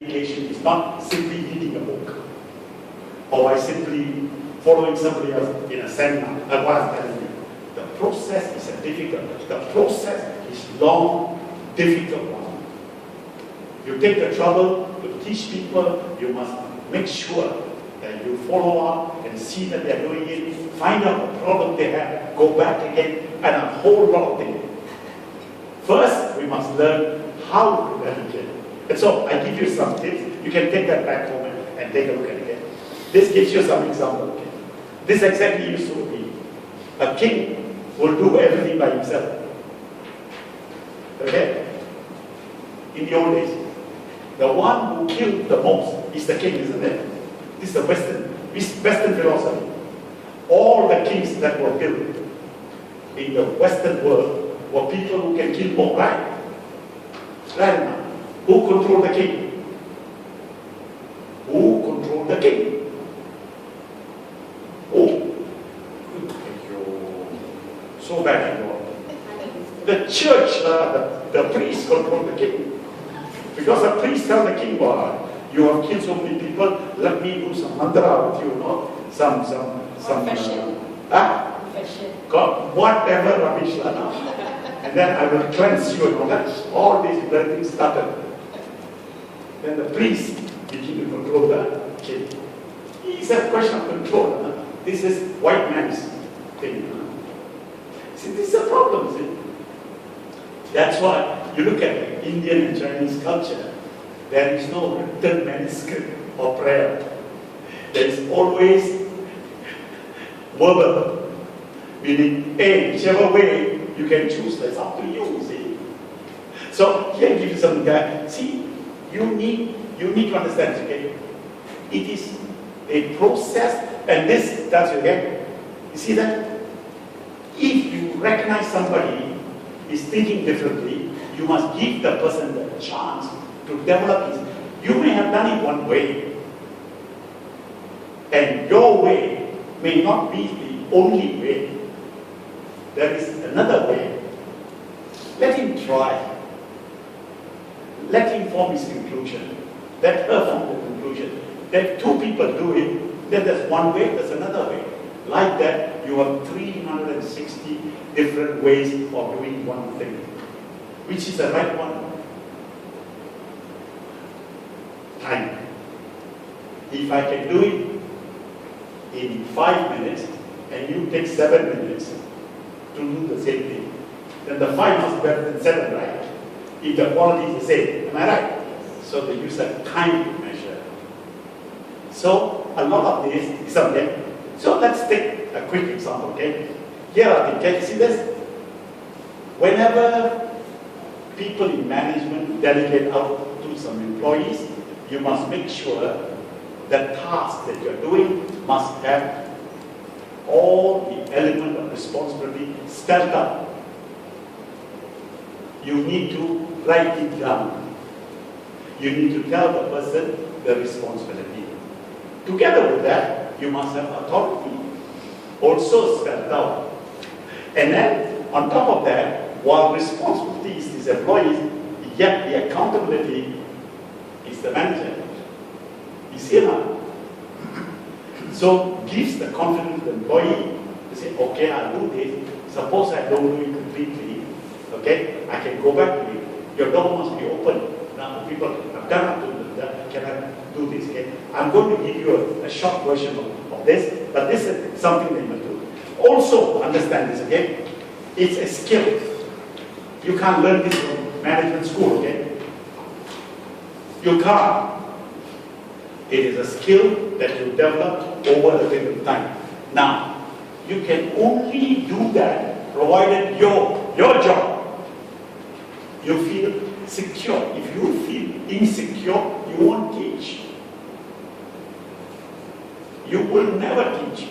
Delegation is not simply reading a book or by simply following somebody else in a seminar. That's what I'm telling you. The process is difficult. The process is long, difficult one. You take the trouble to teach people, you must make sure that you follow up and see that they're doing it, find out the problem they have, go back again, and a whole lot of things. First, we must learn how to delegate. And so, I give you some tips. You can take that back home and take a look at it. This gives you some example. Okay? This exactly used to be. A king will do everything by himself. Okay? In the old days, the one who killed the most is the king, isn't it? This is the Western philosophy. All the kings that were killed in the Western world were people who can kill more, right? Right now. Who controlled the king? Who controlled the king? Oh, so bad, you know. The church, the priest controlled the king. Because the priest tell the king, well, you have killed so many people, let me do some mantra with you, you know? Some confession. God, whatever rubbish. And then I will cleanse you, and all these things started. Then the priest begin to control the king. It's a question of control. This is white man's thing. See, this is a problem, see? That's why you look at Indian and Chinese culture, there is no written manuscript or prayer. There is always verbal, meaning, hey, whichever way you can choose, that's up to you, see? So, here I give you some guide. See, you need to understand, okay? It is a process, and this tells you again. You see that? If you recognize somebody is thinking differently, you must give the person the chance to develop his. You may have done it one way, and your way may not be the only way. There is another way. Let him try. Let him form his conclusion. Let her form the conclusion. If two people do it, then there's one way, there's another way. Like that, you have 360 different ways of doing one thing. Which is the right one? Time. If I can do it in 5 minutes, and you take 7 minutes to do the same thing, then the 5 must be better than 7, right? If the quality is the same, am I right? So they use a time measure. So a lot of this is something. So let's take a quick example, okay? Here are the, can you see this? Whenever people in management delegate out to some employees, you must make sure that task that you're doing must have all the element of responsibility spelled out. You need to write it down. You need to tell the person the responsibility. Together with that, you must have authority also spelled out. And then, on top of that, while responsibility is these employees, yet the accountability is the manager. You see now? So, gives the confidence to the employee to say, okay, I'll do this. Suppose I don't do it completely, okay, I can go back to it. Your door must be open. Now, people have done up to that, can I do this? Okay? I'm going to give you a short version of this, but this is something that you must do. Also, understand this, okay? It's a skill. You can't learn this from management school, okay? You can't. It is a skill that you develop over a period of time. Now, you can only do that provided your job, you feel secure. If you feel insecure, you won't teach. You will never teach.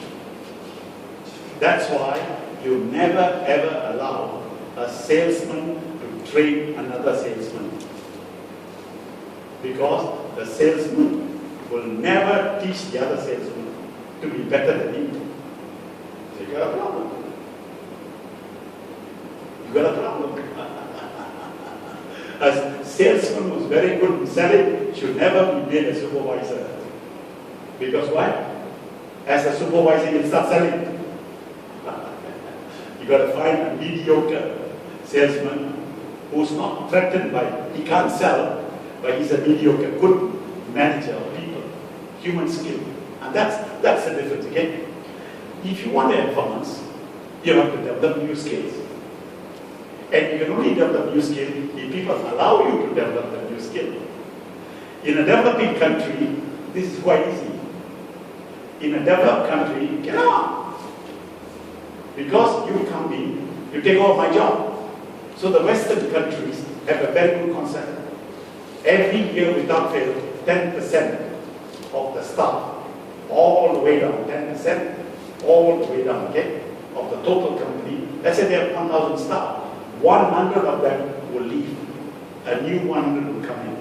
That's why you never ever allow a salesman to train another salesman. Because the salesman will never teach the other salesman to be better than him. So you got a problem. You got a problem. salesman who's very good in selling should never be made a supervisor. Because why? As a supervisor, you start selling. You got to find a mediocre salesman who's not threatened by, he can't sell, but he's a mediocre, good manager of people, human skill. And that's the difference, okay? If you want to advance, you have to develop new skills. And you can only develop new skill if people allow you to develop the new skill. In a developing country, this is quite easy. In a developed country, you cannot. Because you come in, you take over my job. So the Western countries have a very good concept. Every year without fail, 10% of the staff, all the way down, 10%, all the way down, okay, of the total company. Let's say they have 1,000 staff. 100 of them will leave. A new 100 will come in,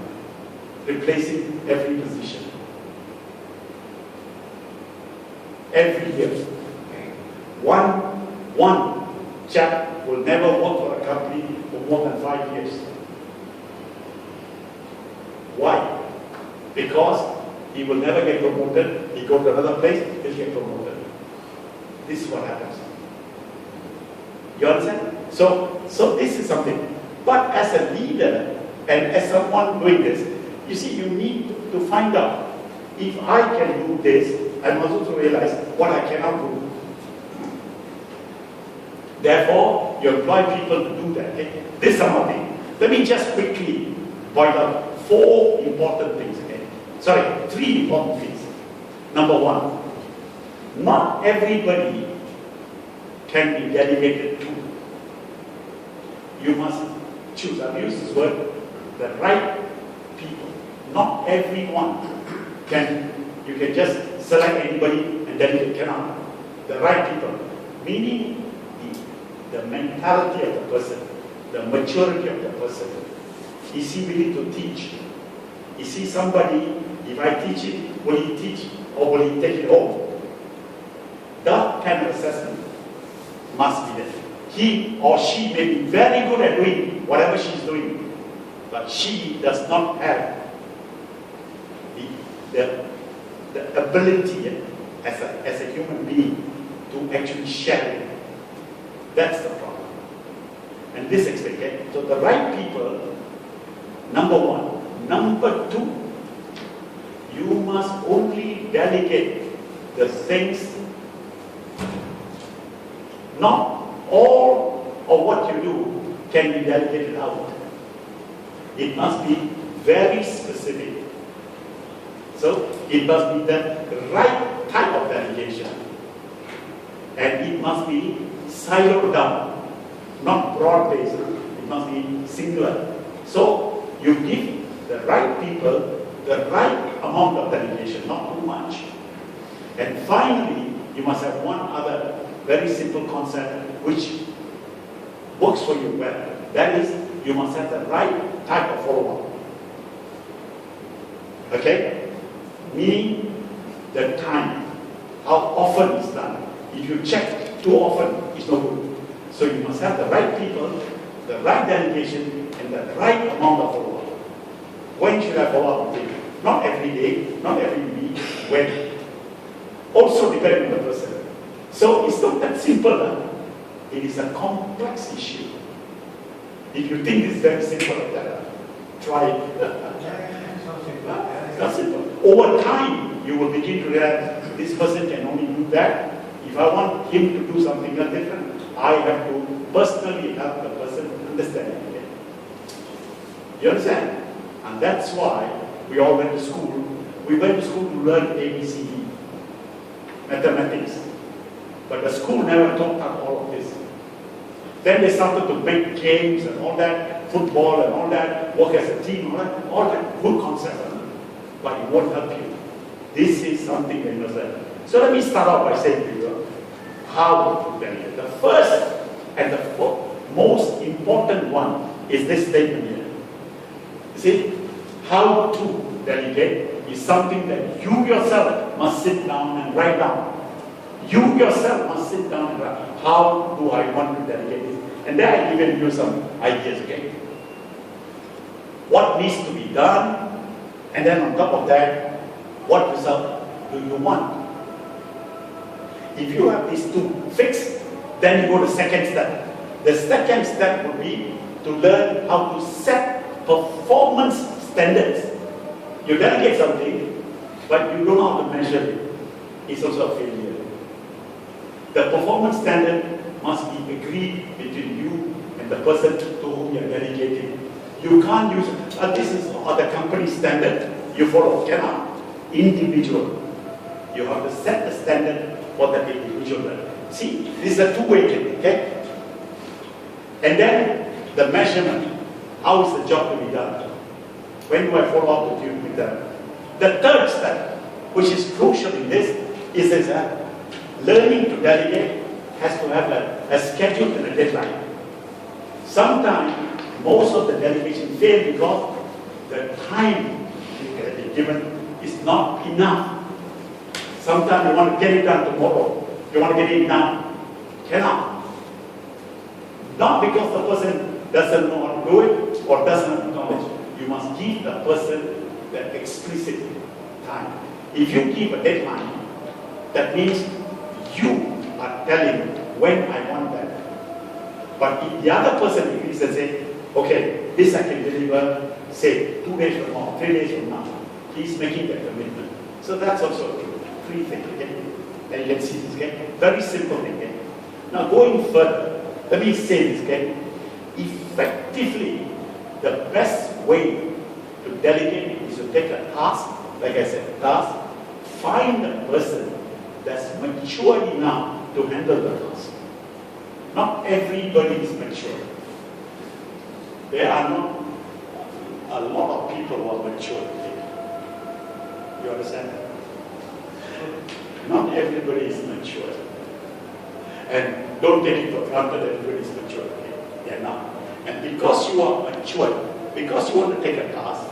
replacing every position. Every year. One chap will never work for a company for more than 5 years. Why? Because he will never get promoted. He goes to another place, he'll get promoted. This is what happens. You understand? So this is something. But as a leader and as someone doing this, you see, you need to find out, if I can do this, I must also realize what I cannot do. Therefore, you employ people to do that. Okay? This is something. Let me just quickly point out 4 important things. Okay? Sorry, 3 important things. Number 1, not everybody can be delegated to. You must choose. I've used this word, the right people. Not everyone you can just select anybody and delegate. Cannot. The right people. Meaning the mentality of the person, the maturity of the person. Is he willing to teach? Is he somebody, if I teach it, will he teach or will he take it home? That kind of assessment must be there. He or she may be very good at doing whatever she's doing, but she does not have the ability as a human being to actually share it. That's the problem. And this expectation. So the right people, number 1. Number 2, you must only delegate the things, not all of what you do can be delegated out. It must be very specific. So it must be the right type of delegation. And it must be siloed down, not broad-based. It must be singular. So you give the right people the right amount of delegation, not too much. And finally, you must have one other very simple concept which works for you well. That is, you must have the right type of follow-up. Okay? Meaning the time, how often it's done. If you check too often, it's no good. So you must have the right people, the right delegation, and the right amount of follow-up. When should I follow up with you? Not every day, not every week, when. Also depending on the person. So it's not that simple. Huh? It is a complex issue. If you think it's very simple like that, try it. It's not simple. Over time, you will begin to realize this person can only do that. If I want him to do something different, I have to personally help the person understand it. You understand? And that's why we all went to school. We went to school to learn ABCD, mathematics. But the school never taught us all of this. Then they started to make games and all that, football and all that, work as a team, all that good concepts. But it won't help you. This is something that you must learn. So let me start off by saying to you how to delegate. The first and the most important one is this statement here. You see, how to delegate is something that you yourself must sit down and write down. You yourself must sit down and write, how do I want to delegate this? And then I've given you some ideas, okay? what needs to be done, and then on top of that, what result do you want? If you have these two fixed, then you go to the second step. The second step would be to learn how to set performance standards. You delegate something, but you don't know how to measure it. It's also a failure. The performance standard must be agreed between you and the person to whom you are delegating. You can't use, this is the company standard, you follow, cannot. Individual. You have to set the standard for that individual. See, this is a two-way thing, okay? And then the measurement. How is the job to be done? When do I follow up with them? The third step, which is crucial in this, is that learning to delegate has to have a schedule and a deadline. Sometimes, most of the delegation fail because the time that is given is not enough. Sometimes you want to get it done tomorrow. You want to get it now. Cannot. Not because the person doesn't know how to do it or doesn't have knowledge. You must give the person the explicit time. If you give a deadline, that means you are telling when I want that. But if the other person agrees and says, okay, this I can deliver, say, 2 days from now, 3 days from now, he's making that commitment. So that's also a free thing, okay? And you can see this, okay? Very simple thing, okay? Now going further, let me say this, okay? Effectively, the best way to delegate is to take a task, like I said, a task, find a person that's mature enough to handle the task. Not everybody is mature. There are not a lot of people who are mature. You understand that? Not everybody is mature. And don't take it for granted that everybody is mature. They are not. And because you are mature, because you want to take a task,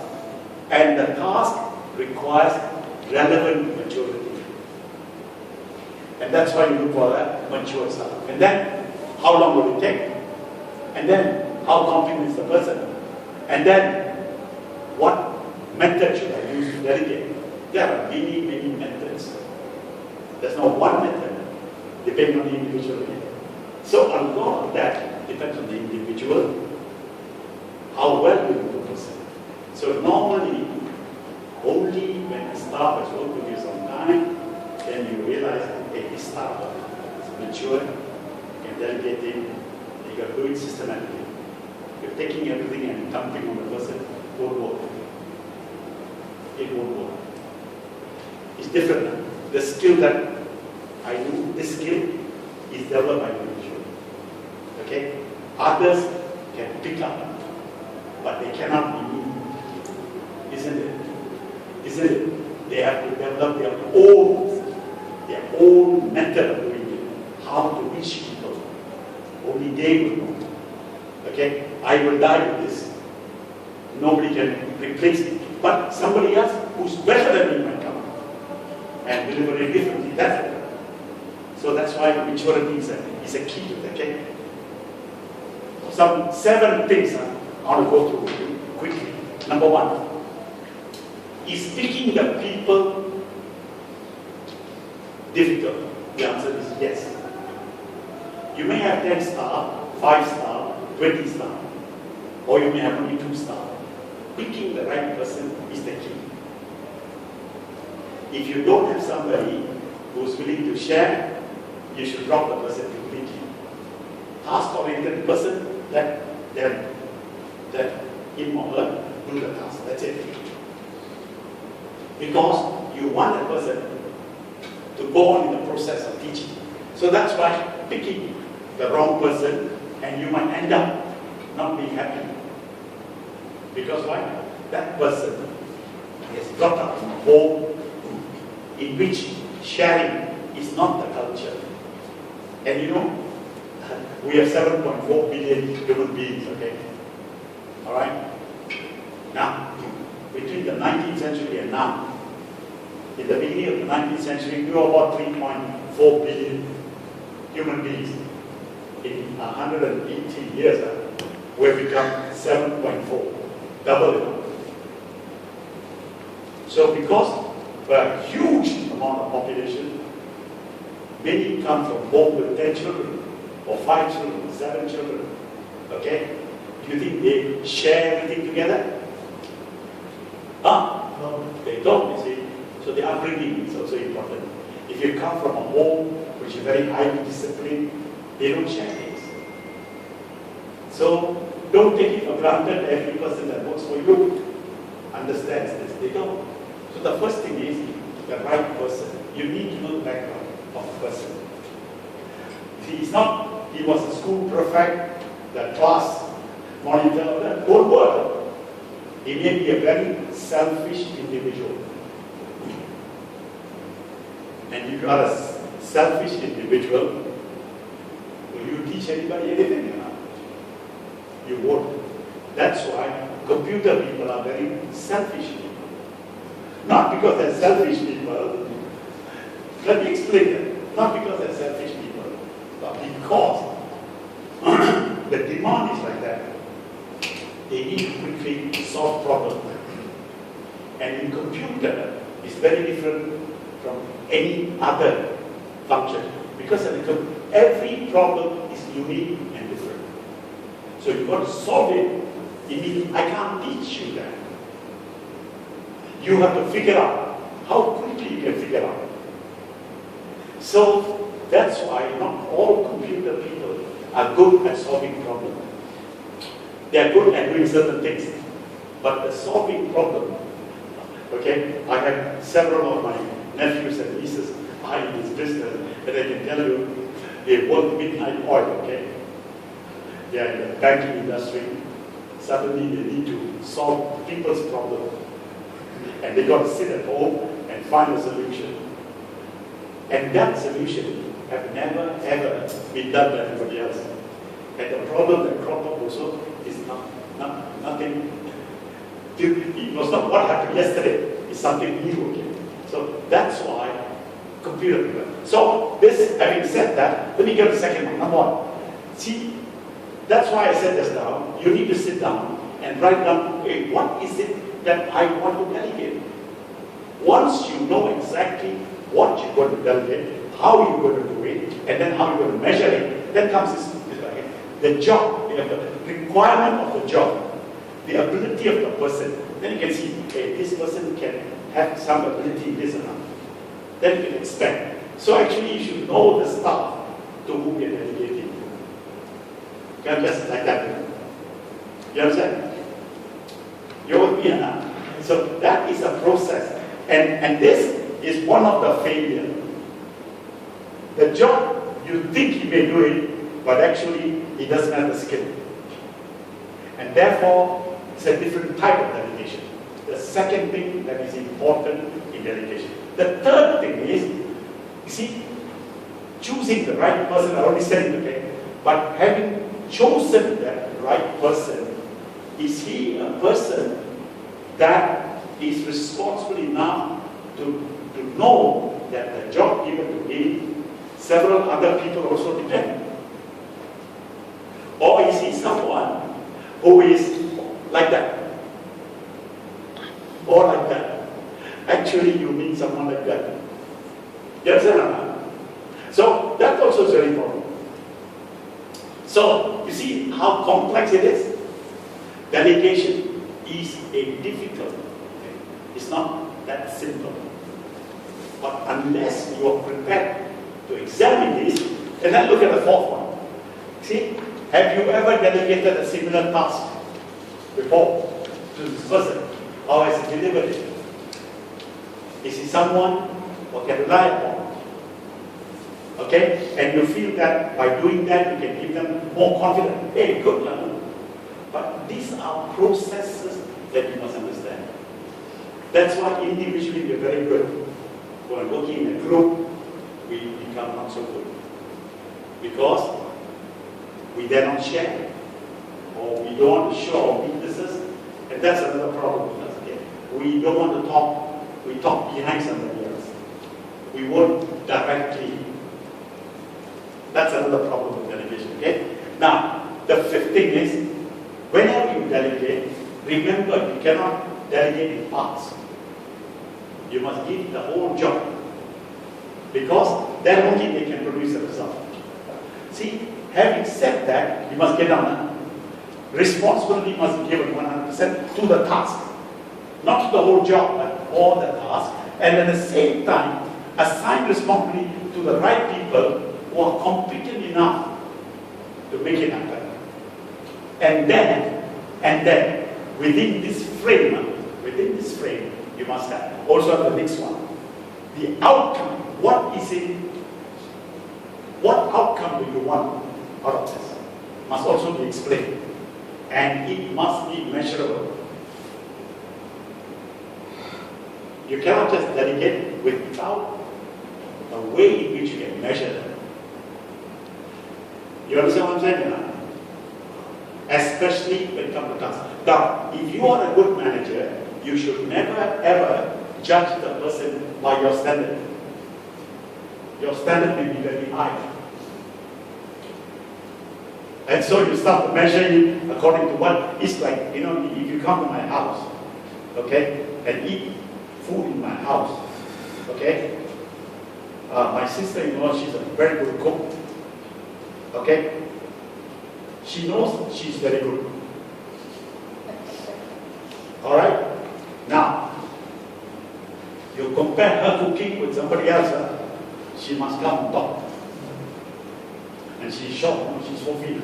and the task requires relevant maturity. And that's why you look for that mature stuff. And then, how long will it take? And then, how confident is the person? And then, what method should I use to delegate? There are many, many methods. There's no one method, depending on the individual. So a lot of that depends on the individual, how well you know the person. So normally, only when the staff has worked with you some time, then you realize that this staff is mature, and delegating, you got to do it systematically. You're taking everything and dumping on the person, it won't work. It won't work. It's different. The skill that I do, this skill is developed by the individual. Okay? Others can pick up, but they cannot be me. Isn't it? Isn't it? They have to develop their own method of doing it. How to reach people. Only they will know. Okay? I will die with this. Nobody can replace me. But somebody else who's better than me might come and deliver it differently. That's it. So that's why maturity is a key to it. Okay? Some 7 things I want to go through quickly. Number 1. Is picking the people difficult? The answer is yes. You may have 10 staff, 5 staff, 20 staff, or you may have only 2 staff. Picking the right person is the key. If you don't have somebody who's willing to share, you should drop the person completely. Task-oriented person, let him or her do the task. That's it. Because you want a person to go on in the process of teaching. So that's why picking the wrong person, and you might end up not being happy. Because why? That person is brought up in a home in which sharing is not the culture. And you know, we have 7.4 billion human beings, okay? Alright? Now, between the 19th century and now, in the beginning of the 19th century, we were about 3.4 billion human beings. In 180 years, we've become 7.4. double it up. So because a huge amount of population, many come from home with 10 children, or 5 children, 7 children. Okay? Do you think they share everything together? No, they don't, you see. So the upbringing is also important. If you come from a home which is very highly disciplined, they don't share things. So don't take it for granted that every person that works for you understands this. They don't. So the first thing is the right person. You need to know the background of a person. He's not, he was a school prefect, the class monitor, that whole world. He may be a very selfish individual. And if you are a selfish individual, will you teach anybody anything? You won't. That's why computer people are very selfish people. Not because they're selfish people. Let me explain it. Not because they're selfish people, but because the demand is like that. They need to quickly solve problems. And in computer, it's very different from any other function. Because every problem is unique and different. So you've got to solve it. It means I can't teach you that. You have to figure out how quickly you can figure out. So that's why not all computer people are good at solving problems. They are good at doing certain things, but the solving problem, okay, I have several of my nephews and nieces are in this business, and I can tell you, they work midnight oil, okay? They are in the banking industry. Suddenly they need to solve people's problems, and they got to sit at home and find a solution. And that solution have never ever been done by anybody else. And the problem that cropped up also is nothing. It was not what happened yesterday. It's something new again. So that's why computer people. So this, having said that, let me get the second one. Number one. See, that's why I said just now, you need to sit down and write down, okay, what is it that I want to delegate? Once you know exactly what you're going to delegate, how you're going to do it, and then how you're going to measure it, then comes this the job, the requirement of the job, the ability of the person. Then you can see, okay, this person can have some ability in this or not. Then you can expect. So actually you should know the staff to whom you're delegating. You can't just like that. You understand? You're with me now. So that is a process. And this is one of the failures. The job, you think he may do it, but actually he doesn't have the skill. And therefore, it's a different type of delegation. The second thing that is important in delegation. The third thing is, you see, choosing the right person, I already said it, okay? But having chosen that right person, is he a person that is responsible enough to know that the job given to him, several other people also depend? Or is he someone who is like that? Or like that? Actually, you mean someone like that. You understand? So, that also is very important. So, you see how complex it is? Delegation is a difficult thing. It's not that simple. But unless you are prepared to examine this, and then look at the fourth one. See? Have you ever delegated a similar task before to this person? How has he delivered it? Is he someone who can rely upon? Okay? And you feel that by doing that, you can give them more confidence. Hey, good. But these are processes that you must understand. That's why individually we're very good. When working in a group, we become not so good. Because we dare not share, or we don't want to show our weaknesses, and that's another problem with us again. We don't want to talk, we talk behind somebody else. We won't directly. That's another problem with delegation, okay? Now, the fifth thing is, whenever you delegate, remember, you cannot delegate in parts. You must give the whole job. Because then only they can produce the result. See, having said that, you must get down. Responsibility must be given 100% to the task. Not to the whole job, but all the tasks. And at the same time, assign responsibility to the right people who are competent enough to make it happen. And then, within this frame, you must have also the next one. The outcome. What is it? What outcome do you want out of this? Must also be explained. And it must be measurable. You cannot just delegate without a way in which you can measure them. You understand what I'm saying? Especially when it comes to tasks. Now, if you are a good manager, you should never ever judge the person by your standard. Your standard may be very high. And so you start to measure it according to what it's like. If you come to my house, okay, and eat food in my house, okay, my sister-in-law, she's a very good cook, okay, she knows she's very good. All right? Now, you compare her cooking with somebody else, she must come on top. And she's shocked, she's fulfilled.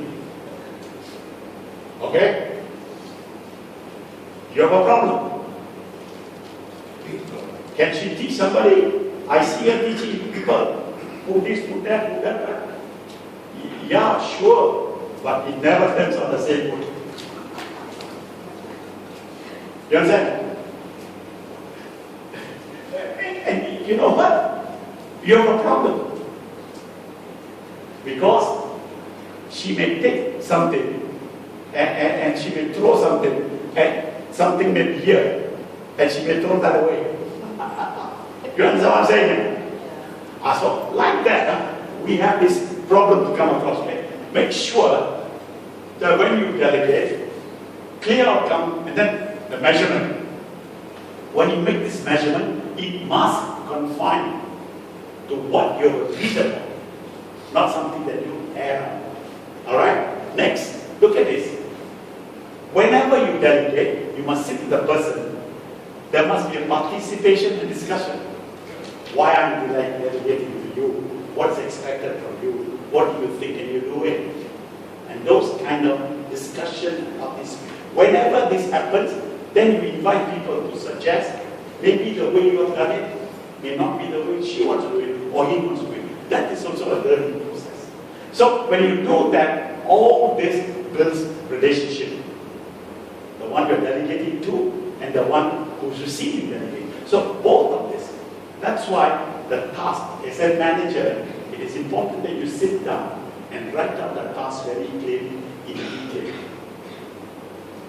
Okay? You have a problem. Can she teach somebody? I see her teaching people. Put this, put that, put that. Yeah, sure. But it never ends on the same foot. You understand? And you know what? You have a problem. Because she may take something and she may throw something and something may be here and she may throw that away. You understand what I'm saying? So like that, we have this problem to come across. Make sure that when you delegate, clear outcome and then the measurement. When you make this measurement, it must confine to what you're reasonable. Not something that you have. Alright? Next, look at this. Whenever you delegate, you must sit with the person. There must be a participation and discussion. Why am I delegating to you? What's expected from you? What do you think? Can you do it? And those kind of discussion and participation. Whenever this happens, then you invite people to suggest maybe the way you have done it may not be the way she wants to do it or he wants to do it. That is also a learning process. So when you do that, all this builds relationship. The one you're delegating to and the one who's receiving delegation. So both of this. That's why the task, as a manager, it is important that you sit down and write down the task very clearly in detail.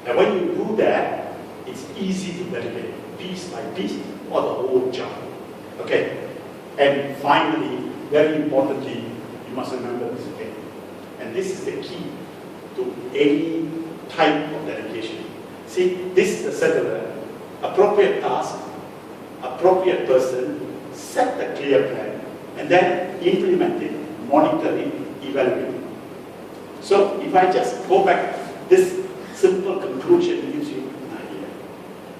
And when you do that, it's easy to delegate piece by piece or the whole job. Okay? And finally, very importantly, you must remember this again. And this is the key to any type of delegation. See, this is the circular. Appropriate task, appropriate person, set the clear plan, and then implement it, monitor it, evaluate it. So if I just go back, this simple conclusion gives you an idea.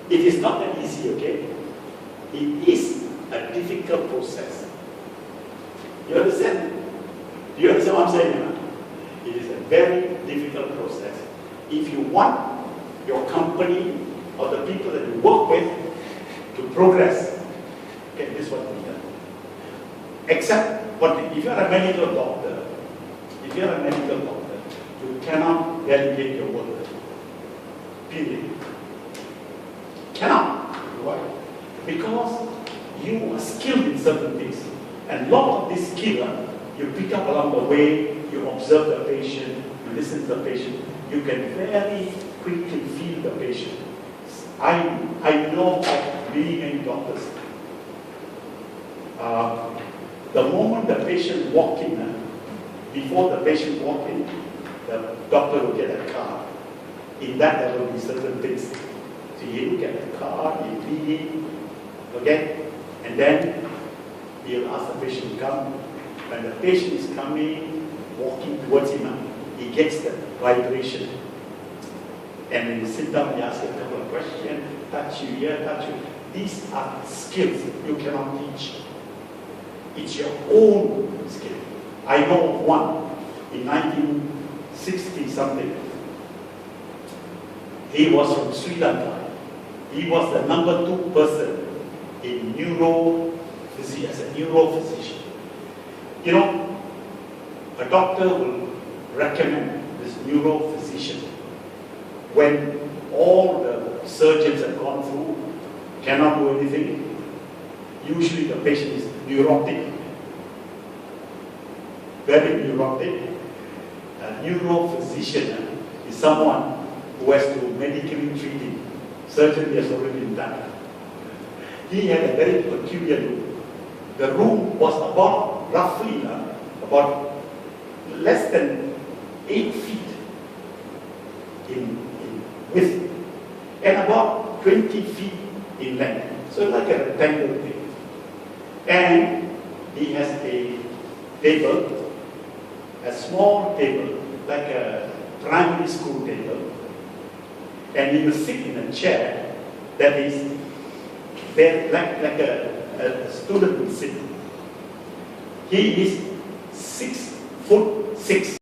It is not that easy, okay? It is a difficult process. You understand? Do you understand what I'm saying? It is a very difficult process. If you want your company or the people that you work with to progress, okay, this is what we do. Except, but if you are a medical doctor, you cannot delegate your work. Period. Cannot. Why? Because you are skilled in certain things. And a lot of this skill, you pick up along the way, you observe the patient, you listen to the patient, you can very quickly feel the patient. I know of many, many doctors. The moment the patient walks in, before the patient walks in, the doctor will get a card In that, there will be certain things. So you look at the card, you read it, okay? And then he'll ask the patient to come. When the patient is coming, walking towards him, he gets the vibration. And when you sit down, he asks you a couple of questions, touch you here, touch you. These are skills you cannot teach. It's your own skill. I know of one in 1960 something. He was from Sri Lanka. He was the number 2 person in as a neurophysician. You know, a doctor will recommend this neurophysician when all the surgeons have gone through, cannot do anything. Usually the patient is neurotic, very neurotic. A neurophysician is someone who has to medically treat him. Surgery has already been done. He had a very peculiar look. The room was about, roughly, about less than 8 feet in width and about 20 feet in length. So like a rectangle thing. And he has a table, a small table, like a primary school table. And he will sit in a chair that is there, like a student will sit. He is 6'6".